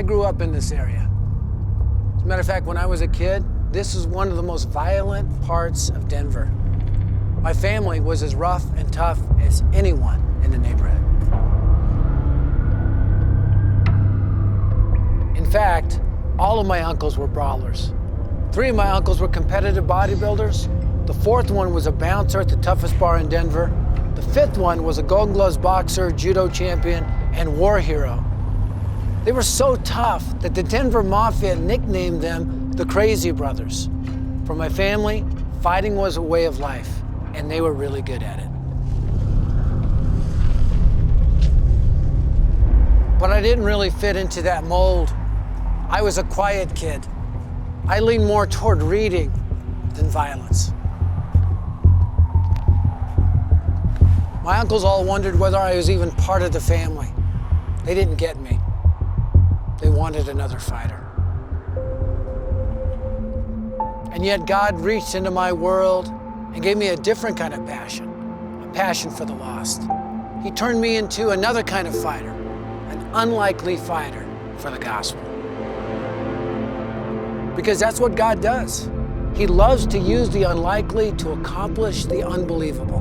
I grew up in this area. As a matter of fact, when I was a kid, this is one of the most violent parts of Denver. My family was as rough and tough as anyone in the neighborhood. In fact, all of my uncles were brawlers. 3 of my uncles were competitive bodybuilders. The 4th one was a bouncer at the toughest bar in Denver. The 5th one was a Golden Gloves boxer, judo champion, and war hero. They were so tough that the Denver Mafia nicknamed them the Crazy Brothers. For my family, fighting was a way of life, and they were really good at it. But I didn't really fit into that mold. I was a quiet kid. I leaned more toward reading than violence. My uncles all wondered whether I was even part of the family. They didn't get me. They wanted another fighter. And yet God reached into my world and gave me a different kind of passion, a passion for the lost. He turned me into another kind of fighter, an unlikely fighter for the gospel. Because that's what God does. He loves to use the unlikely to accomplish the unbelievable.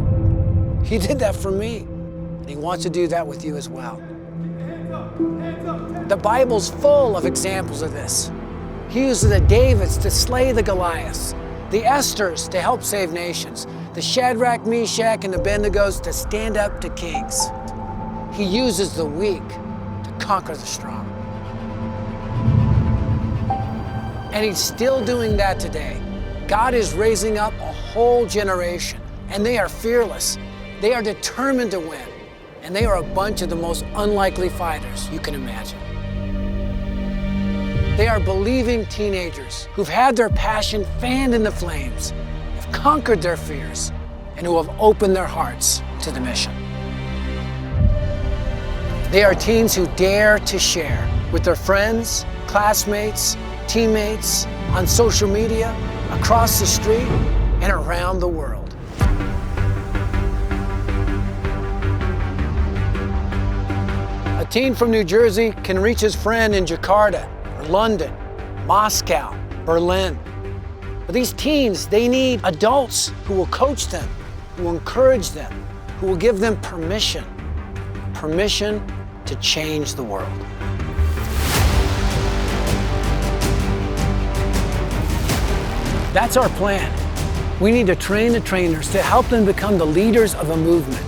He did that for me, and He wants to do that with you as well. The Bible's full of examples of this. He uses the Davids to slay the Goliaths, the Esthers to help save nations, the Shadrach, Meshach, and Abednegos to stand up to kings. He uses the weak to conquer the strong. And He's still doing that today. God is raising up a whole generation, and they are fearless. They are determined to win, and they are a bunch of the most unlikely fighters you can imagine. They are believing teenagers who've had their passion fanned in the flames, have conquered their fears, and who have opened their hearts to the mission. They are teens who dare to share with their friends, classmates, teammates, on social media, across the street, and around the world. A teen from New Jersey can reach his friend in Jakarta, or London, Moscow, Berlin. But these teens, they need adults who will coach them, who will encourage them, who will give them permission to change the world. That's our plan. We need to train the trainers to help them become the leaders of a movement,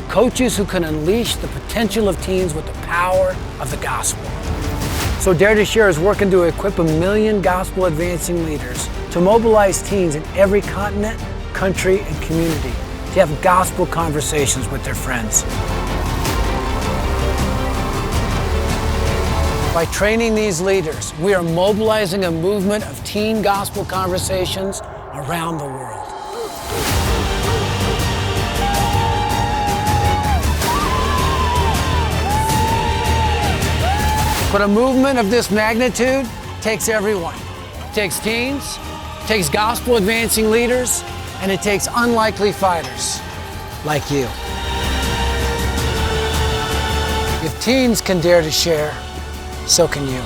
coaches who can unleash the potential of teens with the power of the gospel. So Dare to Share is working to equip 1 million gospel advancing leaders to mobilize teens in every continent, country, and community to have gospel conversations with their friends. By training these leaders, we are mobilizing a movement of teen gospel conversations around the world. But a movement of this magnitude takes everyone. It takes teens, it takes gospel advancing leaders, and it takes unlikely fighters like you. If teens can dare to share, so can you.